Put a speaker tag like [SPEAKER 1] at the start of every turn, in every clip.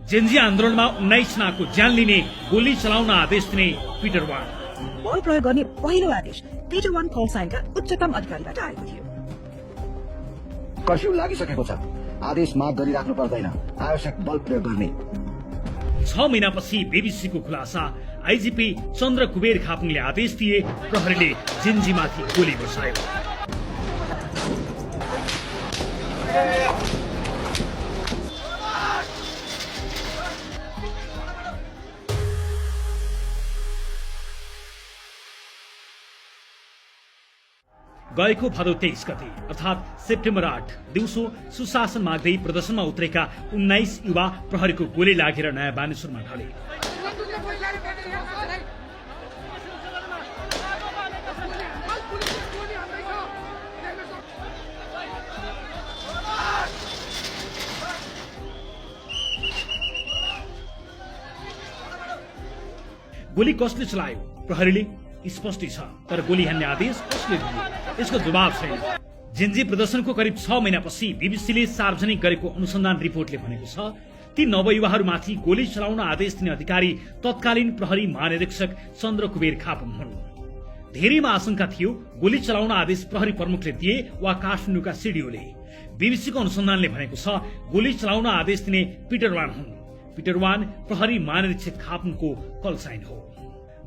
[SPEAKER 1] Gen Z आन्दोलनमा 19 जनाको ज्यान लिने गोली चलाउन आदेश दिने पिटर वान।
[SPEAKER 2] बल प्रयोग गर्ने पहिलो आदेश पिटर वान कल साइनका उच्चतम अधिकारीबाट आएको थियो।
[SPEAKER 3] कर्फ्यू लागिसकेको छ, आदेश माग गरिराख्नु पर्दैन, आवश्यक बल प्रयोग गर्ने।
[SPEAKER 1] 6 महिनापछि बीबीसीको खुलासा, आइजिपी चन्द्र कुबेर खापुङले आदेश दिए, प्रहरीले जेन्जीमाथि गोली बर्सायो। गएको भदौ 23 गते अर्थात् सेप्टेम्बर 8 दिउँसो सुशासन माग्दै प्रदर्शनमा उत्रेका 19 युवा प्रहरीको गोली लागेर नयाँ बानेश्वरमा ढले। गोली कसले चलायो? प्रहरीले स्पष्ट छ, तर गोली हान्ने आदेश कसले दियो यसको जवाब छैन। जेन्जी प्रदर्शनको करिब 6 महिनापछि बीबीसीले सार्वजनिक गरेको अनुसन्धान रिपोर्टले भनेको छ ती नवयुवाहरूमाथि गोली चलाउन आदेश दिने अधिकारी तत्कालीन प्रहरी महानिरीक्षक चन्द्र कुबेर खापुङ हुन्। धेरैमा आशंका थियो गोली चलाउन आदेश प्रहरी प्रमुखले दिए वा काठमाडौँका सिडिओले। बीबीसीको अनुसन्धानले भनेको छ गोली चलाउन आदेश दिने पिटर वान हुन्। पिटर वान प्रहरी महानिरीक्षक खापुङको कल साइन हो।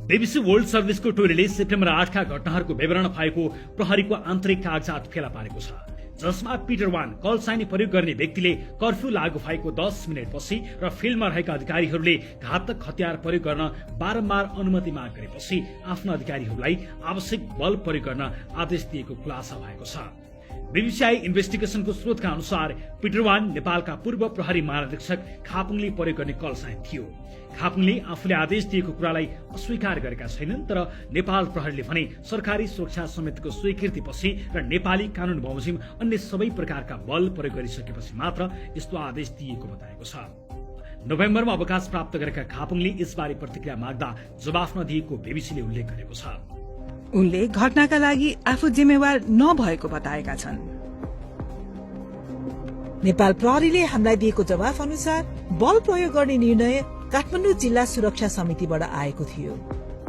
[SPEAKER 1] बीबीसी वर्ल्ड सर्भिसको टोलीले सेप्टेम्बर 8 का घटनाहरूको विवरण पाएको प्रहरीको आन्तरिक कागजात फेला पारेको छ, जसमा पिटर वान कल साइन प्रयोग गर्ने व्यक्तिले कर्फ्यू लागू भएको 10 मिनेटपछि र फिल्डमा रहेका अधिकारीहरूले घातक हतियार प्रयोग गर्न बारम्बार अनुमति माग गरेपछि आफ्ना अधिकारीहरूलाई आवश्यक बल प्रयोग गर्न आदेश दिएको खुलासा भएको छ। बीबीसीआई इन्भेस्टिगेसनको स्रोतका अनुसार पिटर वान नेपालका पूर्व प्रहरी महानिरीक्षक खापुङले प्रयोग गर्ने कल साइन थियो। खापुङले आफूले आदेश दिएको कुरालाई अस्वीकार गरेका छैनन्, तर नेपाल प्रहरीले भने सरकारी सुरक्षा समितिको स्वीकृतिपछि र नेपाली कानून बमोजिम अन्य सबै प्रकारका बल प्रयोग गरिसकेपछि मात्र यस्तो आदेश दिएको बताएको छ। नोभेम्बरमा अवकाश प्राप्त गरेका खापुङले यसबारे प्रतिक्रिया माग्दा जवाफ नदिएको बीबीसीले उल्लेख गरेको छ।
[SPEAKER 2] उनले घटनाका लागि आफू जिम्मेवार नभएको बताएका छन्। नेपाल प्रहरीले हामीलाई दिएको जवाफ अनुसार बल प्रयोग गर्ने निर्णय काठमाडौँ जिल्ला सुरक्षा समितिबाट आएको थियो।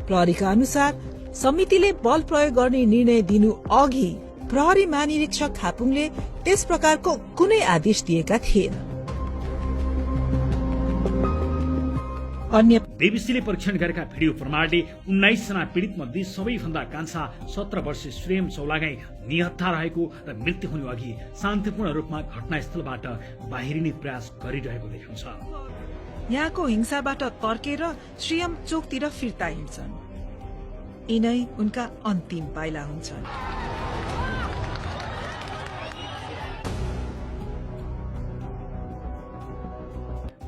[SPEAKER 2] प्रहरीका अनुसार समितिले बल प्रयोग गर्ने निर्णय दिनु अघि प्रहरी महानिरीक्षक खापुङले त्यस प्रकारको कुनै आदेश दिएका थिएन। अन्य
[SPEAKER 1] बीबीसीले परीक्षण गरेका भिडियो प्रमाणले 19 जना पीड़ित मध्ये सबैभन्दा कान्छा 17 वर्षीय श्रेम चौलागाई निहत्था रहेको र मृत्यु हुनु अघि शान्तिपूर्ण रूपमा घटनास्थलबाट बाहिरिने प्रयास गरिरहेको देखाउँछ।
[SPEAKER 2] यहाँको हिंसाबाट तर्केर श्रीयम चोकतिर फिर्ता हिँड्छन्। यिनै उनका अन्तिम पाइला हुन्छन्।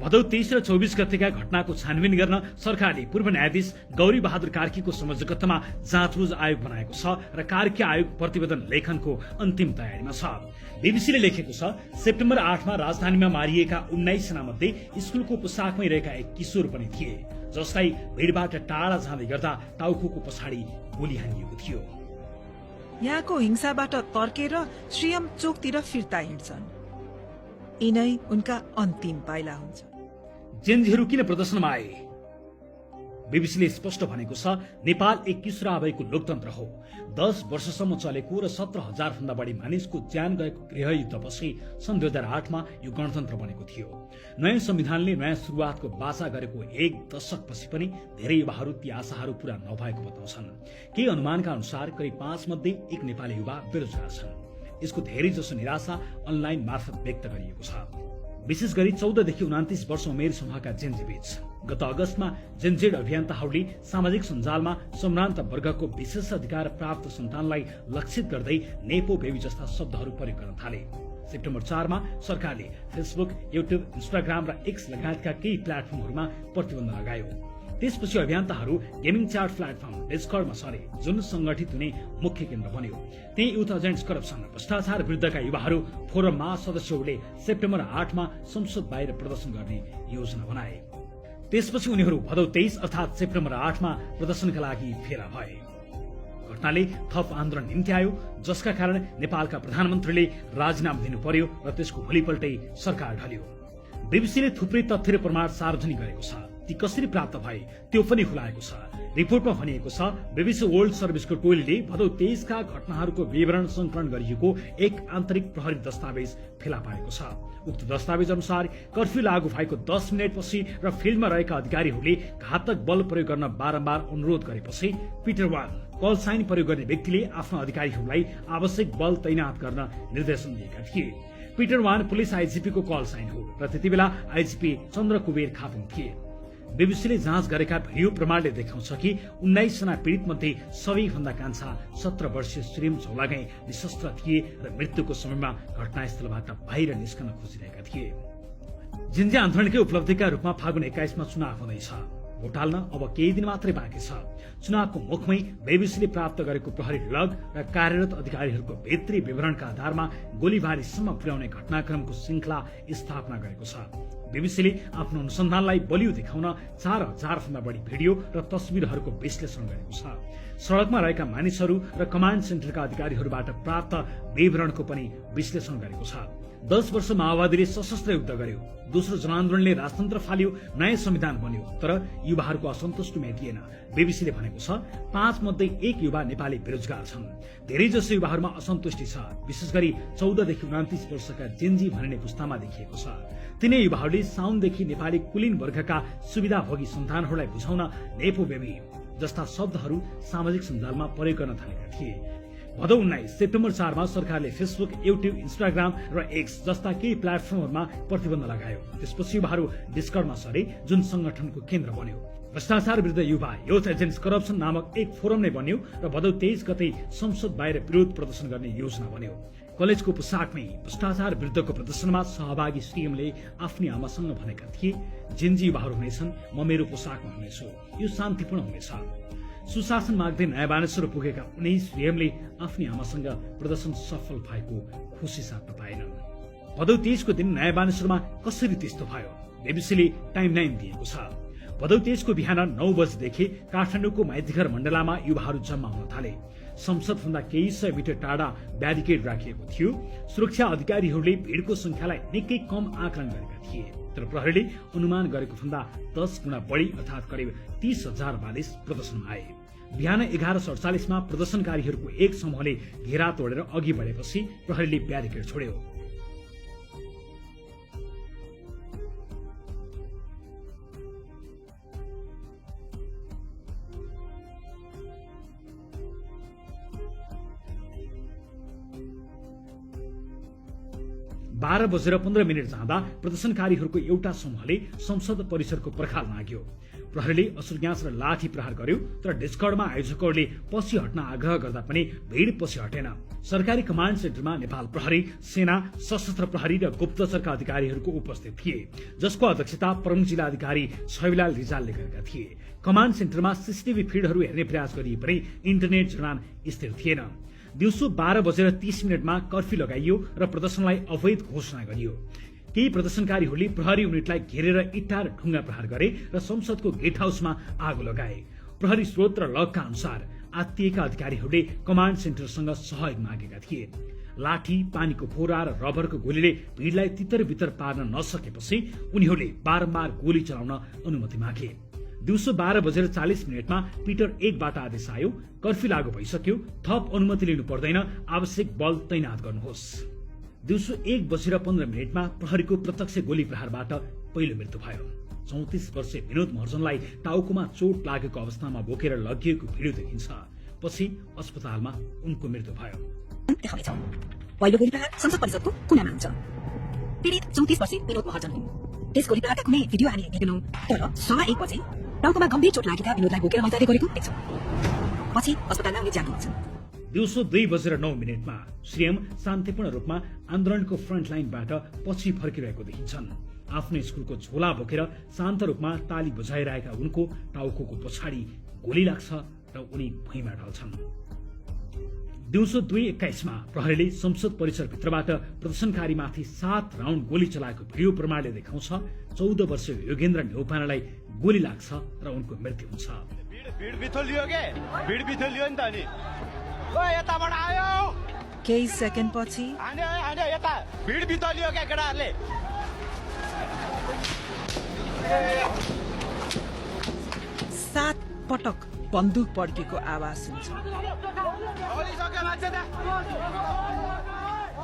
[SPEAKER 1] भदौ 23 र 24 गतेका घटनाको छानबिन गर्न सरकारले पूर्व न्यायाधीश गौरी बहादुर कार्कीको संयोजकत्वमा जाँचबुझ आयोग बनाएको छ र कार्की आयोग प्रतिवेदन लेखनको अन्तिम तयारीमा छ। बीबीसीले लेखेको छ सेप्टेम्बर 8 मा राजधानीमा मारिएका 19 जना मध्ये स्कुलको पोसाकमै रहेका एक किशोर पनि थिए, जसलाई भिडबाट टाढा जाँदै गर्दा टाउकोको पछाडि गोली हानिएको थियो।
[SPEAKER 2] यहाँको हिंसाबाट तर्केर श्रीयम चोकतिर फिर्ता हिँड्छन्। यिनै उनका अन्तिम पाइला हुन्छन्।
[SPEAKER 1] जेन्जीहरू किन प्रदर्शनमा आए? बीबीसीले स्पष्ट भनेको छ नेपाल एक किशोरावयको लोकतन्त्र हो। 10 वर्षसम्म चलेको र 17,000 भन्दा बढी मानिसको ज्यान गएको गृहयुद्धपछि सन् 2008 मा यो गणतन्त्र बनेको थियो। नयाँ संविधानले नयाँ सुरुवातको बाचा गरेको 1 दशकपछि पनि धेरै युवाहरू ती आशाहरू पूरा नभएको बताउँछन्। केही अनुमानका अनुसार करिब 5 मध्ये 1 नेपाली युवा बेरोजगार छन्। यसको धेरै जसो निराशा अनलाइन मार्फत व्यक्त गरिएको छ, विशेष गरी 14 देखि 29 वर्ष उमेर समूहका जेन्जी बीच। गत अगस्तमा जेनजेड अभियन्ताहरूले सामाजिक सञ्जालमा सम्भ्रान्त वर्गको विशेष अधिकार प्राप्त सन्तानलाई लक्षित गर्दै नेपो बेबी जस्ता शब्दहरू प्रयोग गर्न थाले। सेप्टेम्बर 4 मा सरकारले फेसबुक, युट्युब, इन्स्टाग्राम र एक्स लगायतका केही प्लेटफर्महरूमा प्रतिबन्ध लगायो। त्यसपछि अभियन्ताहरू गेमिङ च्याट प्लेटफर्म डिस्कर्डमा सरे, जुन संगठित हुने मुख्य केन्द्र बन्यो। त्यही युथ एजेन्ट्स करप्सन भ्रष्टाचार विरुद्धका युवाहरू फोरममा सदस्यहरूले सेप्टेम्बर 8 मा संसद बाहिर प्रदर्शन गर्ने योजना बनाए। त्यसपछि उनीहरू भदौ 23 अर्थात् सेप्टेम्बर 8 मा प्रदर्शनका लागि फेला भए। घटनाले थप आन्दोलन निम्ति आयो, जसका कारण नेपालका प्रधानमन्त्रीले राजीनामा दिनु पर्यो र त्यसको भोलिपल्टै सरकार ढल्यो। बीबीसीले थुप्रै तथ्य र प्रमाण सार्वजनिक गरेको छ। ती कसरी प्राप्त भए त्यो पनि खुलाएको छ। रिपोर्टमा भनिएको छ बीबीसी वर्ल्ड सर्भिसको टोलीले भदौ 23 का घटनाहरूको विवरण संकलन गरिएको एक आन्तरिक प्रहरी दस्तावेज फेला पारेको छ। उक्त दस्तावेज अनुसार कर्फ्यू लागू भएको 10 मिनेटपछि र फिल्डमा रहेका अधिकारीहरूले घातक बल प्रयोग गर्न बारम्बार अनुरोध गरेपछि पिटर वान कल साइन प्रयोग गर्ने व्यक्तिले आफ्ना अधिकारीहरूलाई आवश्यक बल तैनात गर्न निर्देशन दिएका थिए। पिटर वान पुलिस आइजिपी को कल साइन हो र त्यतिबेला आइजिपी चन्द्र कुबेर खापुङ थिए। बीबीसीले जाँच गरेका भिडियो प्रमाणले देखाउँछ कि 19 जना पीड़ित मध्ये सबैभन्दा कान्छा 17 वर्षीय श्रीम झौलागाई निशस्त्र थिए र मृत्युको समयमा घटनास्थलबाट बाहिर निस्कन खोजिरहेका थिए। जिन्जी आन्दोलनकै उपलब्धिका रूपमा फागुन 21 मा चुनाव हुँदैछ। भोट हाल्न अब केही दिन मात्रै बाँकी छ। चुनावको मुखमै बीबीसीले प्राप्त गरेको प्रहरी लग र कार्यरत अधिकारीहरूको भित्री विवरणका आधारमा गोलीबारीसम्म पुर्याउने घटनाक्रमको श्रृंखला स्थापना गरेको छ। बीबीसीले आफ्नो अनुसन्धानलाई बलियो देखाउन 4000 भन्दा बढी भिडियो र तस्बिरहरूको विश्लेषण गरेको छ। सड़कमा रहेका मानिसहरू र कमाण्ड सेन्टरका अधिकारीहरूबाट प्राप्त विवरणको पनि विश्लेषण गरेको छ। 10 वर्ष माओवादीले सशस्त्र युद्ध गर्यो, दोस्रो जनआन्दोलनले राजतन्त्र फाल्यो, नयाँ संविधान बन्यो, तर युवाहरूको असन्तुष्टि मेटिएन। बीबीसीले भनेको छ 5 मध्ये 1 युवा नेपाली बेरोजगार छन्। धेरै जसो युवाहरूमा असन्तुष्टि छ, विशेष गरी 14 देखि 29 वर्षका जेनजी भनिने पुस्तामा देखिएको छ। तिनै युवाहरूले साउनदेखि नेपाली कुलीन वर्गका सुविधाभोगी सन्तानहरूलाई बुझाउन नेपो बेबी जस्ता शब्दहरू सामाजिक सञ्जालमा प्रयोग गर्न थालेका थिए। भदौ 19 सेप्टेम्बर 4 मा सरकारले फेसबुक, युट्युब, इन्स्टाग्राम र एक्स जस्ता केही प्लेटफर्महरूमा प्रतिबन्ध लगायो। त्यसपछि युवाहरू डिस्कर्डमा सरे, जुन संगठनको केन्द्र बन्यो। भ्रष्टाचार विरुद्ध युवा युथ एजेन्ट्स करप्सन नामक एक फोरम नै बन्यो र भदौ 23 गते संसद बाहिर विरोध प्रदर्शन गर्ने योजना बन्यो। कलेजको पोसाकमै भ्रष्टाचार विरुद्धको प्रदर्शनमा सहभागी सीएमले आफ्नी आमासँग भनेका थिए, जिन्जी युवाहरू हुनेछन्, म मेरो पोसाकमा हुनेछु, यो शान्तिपूर्ण हुनेछ। सुशासन माग्दै नयाँ बानेश्वर पुगेका उनी सीएमले आफ्नी आमासँग प्रदर्शन सफल भएको खुसी साट्न पाएनन्। भदौ 23 को दिन नयाँ बानेश्वरमा कसरी त्यस्तो भयो? बीबीसीले टाइमलाइन दिएको छ। भदौ 23 को बिहान 9 बजेदेखि काठमाडौँको माइतीघर मण्डलामा युवाहरू जम्मा हुन थाले। संसदभन्दा केही सय मिटर टाढा ब्यारिकेड राखिएको थियो। सुरक्षा अधिकारीहरूले भिडको संख्यालाई निकै कम आकलन गरेका थिए, तर प्रहरीले अनुमान गरेको भन्दा 10 गुणा बढी अर्थात करिब 30,000 मानिस प्रदर्शनमा आए। बिहान 11:47 मा प्रदर्शनकारीहरूको एक समूहले घेरा तोडेर अघि बढेपछि प्रहरीले ब्यारिकेड छोड्यो। बाह्र बजेर 15 मिनट जाँदा प्रदर्शनकारीहरूको एउटा समूहले संसद परिसरको पर्खाल माग्यो। प्रहरीले असुर ग्यास र लाठी प्रहार गर्यो, तर डिस्कर्डमा आयोजकहरूले पछि हट्न आग्रह गर्दा पनि भीड पछि हटेन। सरकारी कमाण्ड सेन्टरमा नेपाल प्रहरी, सेना, सशस्त्र प्रहरी र गुप्तचरका अधिकारीहरूको उपस्थित थिए, जसको अध्यक्षता प्रमुख जिल्ला अधिकारी छविलाल रिजालले गरेका थिए। कमाण्ड सेन्टरमा सीसीटीभी फिडहरू हेर्ने प्रयास गरिए पनि इन्टरनेट जडान स्थिर थिएन। दिउँसो 12:30 कर्फ्यू लगाइयो र प्रदर्शनलाई अवैध घोषणा गरियो। केही प्रदर्शनकारीहरूले प्रहरी युनिटलाई घेरेर इट्टा र ढुङ्गा प्रहार गरे र संसदको गेट हाउसमा आगो लगाए। प्रहरी स्रोत र लगका अनुसार आत्तिएका अधिकारीहरूले कमाण्ड सेन्टरसँग सहयोग मागेका थिए। लाठी, पानीको फोरा र रबरको गोलीले भीडलाई तितर बितर पार्न नसकेपछि उनीहरूले बारम्बार गोली चलाउन अनुमति मागे। दिउँसो 12:40 मा पिटर 1 बाट आदेश आयो, कर्फ्यू लागू भइसक्यो, थप अनुमति लिनु पर्दैन, आवश्यक बल तैनात गर्नुहोस्। दिउँसो 1:15 मा प्रहरीको प्रत्यक्ष गोली प्रहारबाट पहिलो मृत्यु भयो। 34 वर्षीय विनोद महर्जनलाई टाउकोमा चोट लागेको अवस्थामा बोकेर लगिएको भिडियो देखिन्छ। पछि अस्पतालमा उनको मृत्यु भयो।
[SPEAKER 4] पहिलो गोली प्रहार संसद परिषदको कुनामा हुन्छ। पीडित 34 वर्षीय विनोद महर्जन हुन्। त्यस गोली प्रहारका कुनै भिडियो हामी देखेनौं, तर 1:15 बजे टाउकोमा गम्भीर चोट लागेका विनोदलाई बोकेर मैदान गरेको देख्छौं। पछि अस्पतालमा उनी ज्यान गुमाउँछन्।
[SPEAKER 1] दिउँसो 2:09 मा सीएम शान्तिपूर्ण रूपमा आन्दोलनको फ्रन्ट लाइनबाट पछि फर्किरहेको देखिन्छन्। आफ्नो स्कुलको झोला बोकेर शान्त रूपमा ताली बजाइरहेका उनको टाउकोको पछाडि गोली लाग्छ र उनी भुइँमा ढल्छन्। दिउँसो 2:21 मा प्रहरीले संसद परिसरभित्रबाट प्रदर्शनकारीमाथि 7 राउन्ड गोली चलाएको भिडियो प्रमाणले देखाउँछ। 14 वर्षीय योगेन्द्र न्यौपानेलाई गोली लाग्छ र उनको मृत्यु हुन्छ।
[SPEAKER 2] केही सेकेन्ड पछि पटक बन्दुक पड्केको आवाज सुन्छ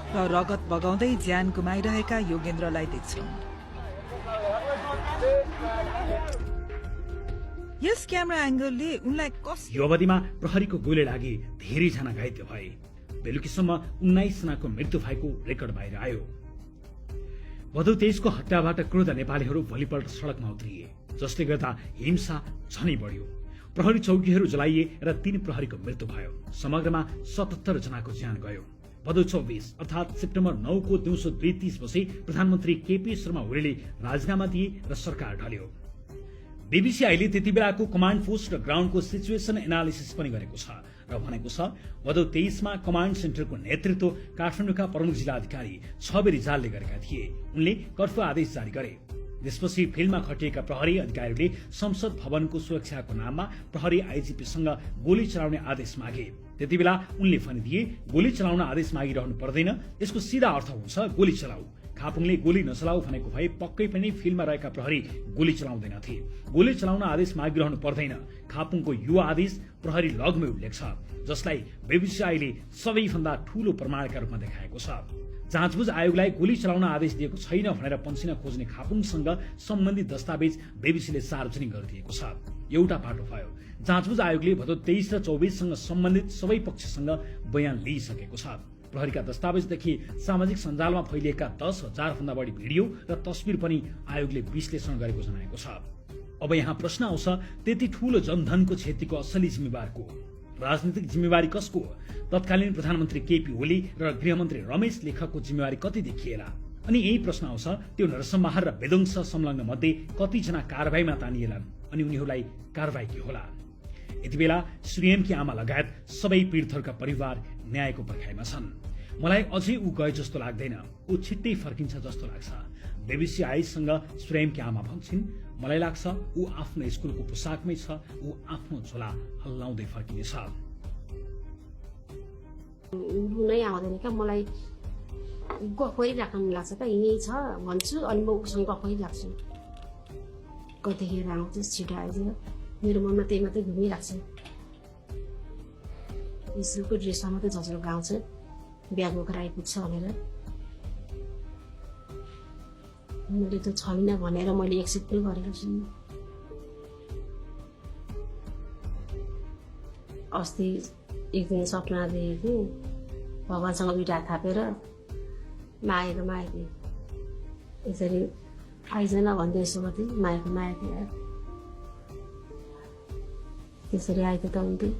[SPEAKER 2] र रगत बगाउँदै ज्यान गुमाइरहेका योगेन्द्रलाई देख्छौं। यस क्यामेरा एंगलले उनलाई
[SPEAKER 1] यो अवधिमा प्रहरीको गोली लागि धेरैजना घाइते भए। बेलुकीसम्म 19 जनाको मृत्यु भएको रेकर्ड बाहिर आयो। भदौ 23 को हत्याबाट क्रोध नेपालीहरू भोलिपल्ट सड़कमा उत्रिए, जसले गर्दा हिंसा झनै बढ्यो। प्रहरी चौकीहरू जलाइए र 3 प्रहरीको मृत्यु भयो। समग्रमा 77 जनाको ज्यान गयो। भदौ 24 अर्थात सेप्टेम्बर 9 को दिउँसो 2:30 बजे प्रधानमन्त्री केपी शर्मा ओलीले राजीनामा दिए र सरकार ढल्यो। बीबीसी अहिले त्यति बेलाको कमाण्ड पोस्ट र ग्राउण्डको सिचुएसन एनालिसिस पनि गरेको छ र भनेको छ भदौ 23 मा कमाण्ड सेन्टरको नेतृत्व काठमाडौँका प्रमुख जिल्ला अधिकारी छबे रिजालले गरेका थिए। उनले कर्फ्यू आदेश जारी गरे। त्यसपछि फिल्डमा खटिएका प्रहरी अधिकारीले संसद भवनको सुरक्षाको नाममा प्रहरी आईजीपीसँग गोली चलाउने आदेश मागे। त्यति बेला उनले भनिदिए गोली चलाउन आदेश मागिरहनु पर्दैन, यसको सीधा अर्थ हुन्छ गोली चलाऊ। खापुङले गोली नचलाऊ भनेको भए पक्कै पनि फिल्डमा रहेका प्रहरी गोली चलाउँदैनथे। गोली चलाउन आदेश मागिरहनु पर्दैन, खापुङको यो आदेश प्रहरी लगमै उल्लेख छ, जसलाई बीबीसीआईले सबैभन्दा ठूलो प्रमाणका रूपमा देखाएको छ। जाँचबुझ आयोगलाई गोली चलाउन आदेश दिएको छैन भनेर पन्सिना खोज्ने खापुङसँग सम्बन्धित दस्तावेज बीबीसीले सार्वजनिक गरिदिएको छ। एउटा पाटो भयो। जाँचबुझ आयोगले भदौ 23 र 24 सँग सम्बन्धित सबै पक्षसँग बयान लिइसकेको छ। प्रहरीका दस्तावेजदेखि सामाजिक सञ्जालमा फैलिएका 10,000 भन्दा बढी भिडियो र तस्बिर पनि आयोगले विश्लेषण गरेको जनाएको छ। अब यहाँ प्रश्न आउँछ, त्यति ठूलो जनधनको क्षतिको असली जिम्मेवार को? राजनीतिक जिम्मेवारी कसको? तत्कालीन प्रधानमन्त्री केपी ओली र गृहमन्त्री रमेश लेखकको जिम्मेवारी कति देखिएला? अनि यही प्रश्न आउँछ, त्यो नरसंहार र विध्वंस संलग्न मध्ये कतिजना कारबाहीमा तानिएलान् अनि उनीहरूलाई कारबाही के होला? यति बेला श्रीएमकी आमा लगायत सबै पीडितहरूका परिवार न्यायको पर्खाइमा छन्। मलाई अझै ऊ गए जस्तो लाग्दैन, ऊ छिट्टै फर्किन्छ जस्तो लाग्छ। बीबीसीआईसँग श्रीएमकी आमा भन्छन्, मलाई लाग्छ ऊ आफ्नो स्कुलको पोसाकमै छ, ऊ आफ्नो झोला हल्लाउँदै फर्किनेछ।
[SPEAKER 5] नै आउँदैन क्या, मलाई गफै राख्न लाग्छ क्या, यही छ भन्छु अनि म उसँग गफै राख्छु। कतिखेर आउँछ छिटो आइदियो, मेरो मनमा त्यही मात्रै घुमिरहेको छ। स्कुलको ड्रेसमा मात्रै झझल्को आउँछ, बिहा बोकेर आइपुग्छ भनेर। मैले त छैन भनेर मैले एक्सेप्ट पनि गरेको छु। अस्ति एक दिन सपना देखेको थिएँ, भगवान्सँग दुईटा हात थापेर मागेको थिएँ, यसरी आइजन भन्दै यसो गर्थेँ, मागेको थिएँ, त्यसरी आएको त हुन्थ्यो।